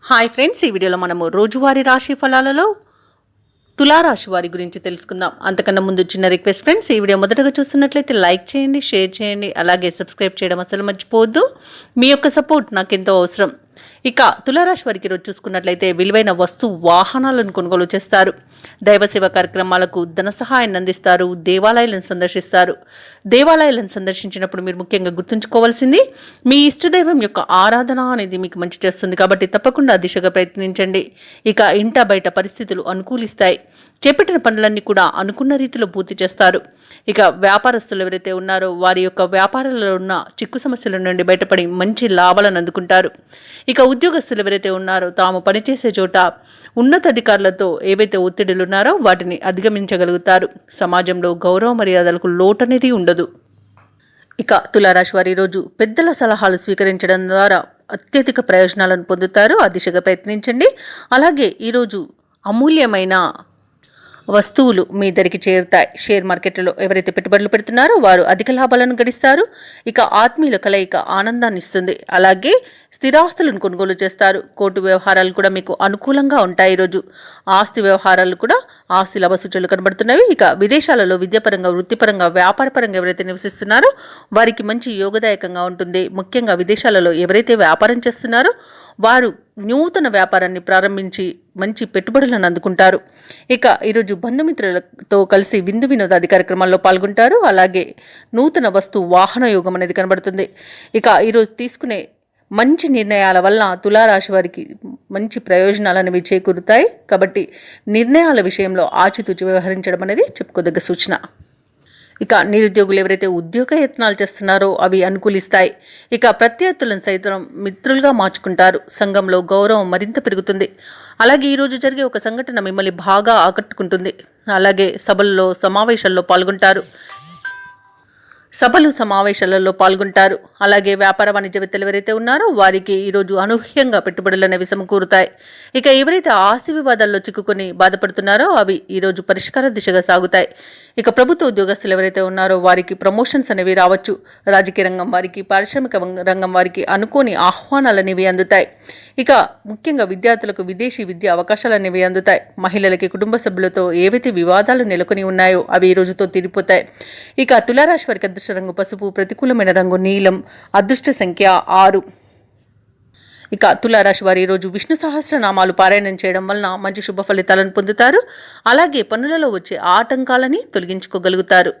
Hi friends, ఈ వీడియోలో మనము రోజువారీ రాశి ఫలాలలో తులారాశి వారి గురించి తెలుసుకుందాం. అంతకన్నా ముందు చిన్న రిక్వెస్ట్ ఫ్రెండ్స్, ఈ వీడియో మొదటగా చూస్తున్నట్లయితే లైక్ చేయండి, షేర్ చేయండి, అలాగే సబ్స్క్రైబ్ చేయడం అసలు మర్చిపోవద్దు. మీ యొక్క సపోర్ట్ నాకు ఎంతో అవసరం. ఇక తులారాశి వారికి రోజు చూసుకున్నట్లయితే విలువైన వాహనాలను కొనుగోలు చేస్తారు. దైవసేవ కార్యక్రమాలకు ధన సహాయాన్ని అందిస్తారు. దేవాలయాలను సందర్శిస్తారు. దేవాలయాలను సందర్శించినప్పుడు మీరు ముఖ్యంగా గుర్తుంచుకోవాల్సింది, మీ ఇష్టదైవం యొక్క ఆరాధన అనేది మీకు మంచి చేస్తుంది. కాబట్టి తప్పకుండా దిశగా ప్రయత్నించండి. ఇక ఇంట బయట పరిస్థితులు అనుకూలిస్తాయి. చేపట్టిన పనులన్నీ కూడా అనుకున్న రీతిలో పూర్తి చేస్తారు. ఇక వ్యాపారస్తులు ఎవరైతే ఉన్నారో వారి యొక్క వ్యాపారాలలో ఉన్న చిక్కు సమస్యల నుండి బయటపడి మంచి లాభాలను అందుకుంటారు. ఇక ఉద్యోగస్తులు ఎవరైతే ఉన్నారో తాము పనిచేసే చోట ఉన్నతాధికారులతో ఏవైతే ఒత్తిడులు ఉన్నారో వాటిని అధిగమించగలుగుతారు. సమాజంలో గౌరవ మర్యాదలకు లోటు అనేది ఉండదు. ఇక తులారాశి వారి రోజు పెద్దల సలహాలు స్వీకరించడం ద్వారా అత్యధిక ప్రయోజనాలను పొందుతారు. ఆ దిశగా ప్రయత్నించండి. అలాగే ఈరోజు అమూల్యమైన వస్తువులు మీ దగ్గరికి చేరుతాయి. షేర్ మార్కెట్లలో ఎవరైతే పెట్టుబడులు పెడుతున్నారో వారు అధిక లాభాలను గడిస్తారు. ఇక ఆత్మీయుల కలయిక ఆనందాన్ని ఇస్తుంది. అలాగే స్థిరాస్తులను కొనుగోలు చేస్తారు. కోర్టు వ్యవహారాలు కూడా మీకు అనుకూలంగా ఉంటాయి. ఈరోజు ఆస్తి వ్యవహారాలు కూడా ఆస్తి లాభ సూచనలు కనబడుతున్నవి. ఇక విదేశాలలో విద్యాపరంగా, వృత్తిపరంగా, వ్యాపారపరంగా ఎవరైతే నివసిస్తున్నారో వారికి మంచి యోగదాయకంగా ఉంటుంది. ముఖ్యంగా విదేశాలలో ఎవరైతే వ్యాపారం చేస్తున్నారో వారు నూతన వ్యాపారాన్ని ప్రారంభించి మంచి పెట్టుబడులను అందుకుంటారు. ఇక ఈరోజు బంధుమిత్రులతో కలిసి విందు వినోదాది కార్యక్రమాల్లో పాల్గొంటారు. అలాగే నూతన వాహన యోగం అనేది కనబడుతుంది. ఇక ఈరోజు తీసుకునే మంచి నిర్ణయాల వల్ల తులారాశి వారికి మంచి ప్రయోజనాలు అనేవి చేకూరుతాయి. కాబట్టి నిర్ణయాల విషయంలో ఆచితూచి వ్యవహరించడం అనేది చెప్పుకోదగ్గ సూచన. ఇక నిరుద్యోగులు ఎవరైతే ఉద్యోగ యత్నాలు చేస్తున్నారో అవి అనుకూలిస్తాయి. ఇక ప్రత్యర్థులను సైతం మిత్రులుగా మార్చుకుంటారు. సంఘంలో గౌరవం మరింత పెరుగుతుంది. అలాగే ఈరోజు జరిగే ఒక సంఘటన మిమ్మల్ని బాగా ఆకట్టుకుంటుంది. అలాగే సమావేశాల్లో పాల్గొంటారు. అలాగే వ్యాపార వాణిజ్యవేత్తలు ఎవరైతే ఉన్నారో వారికి ఈరోజు అనూహ్యంగా పెట్టుబడులు అనేవి సమకూరుతాయి. ఇక ఎవరైతే ఆస్తి వివాదాల్లో చిక్కుకొని బాధపడుతున్నారో అవి ఈరోజు పరిష్కార దిశగా సాగుతాయి. ఇక ప్రభుత్వ ఉద్యోగస్తులు ఎవరైతే ఉన్నారో వారికి ప్రమోషన్స్ అనేవి రావచ్చు. రాజకీయ రంగం వారికి, పారిశ్రామిక రంగం వారికి అనుకోని ఆహ్వానాలు అనేవి అందుతాయి. ఇక ముఖ్యంగా విద్యార్థులకు విదేశీ విద్యా అవకాశాలు అనేవి అందుతాయి. మహిళలకి కుటుంబ సభ్యులతో ఏవైతే వివాదాలు నెలకొని ఉన్నాయో అవి ఈ రోజుతో తీరిపోతాయి. ఇక తులారాశి వారికి అదృష్ట రంగు పసుపు, ప్రతికూలమైన రంగు నీలం, అదృష్ట సంఖ్య 6. ఇక తులారాశి వారి ఈరోజు విష్ణు సహస్రనామాలు పారాయణం చేయడం వలన మంచి శుభ ఫలితాలను పొందుతారు. అలాగే పనులలో వచ్చే ఆటంకాలని తొలగించుకోగలుగుతారు.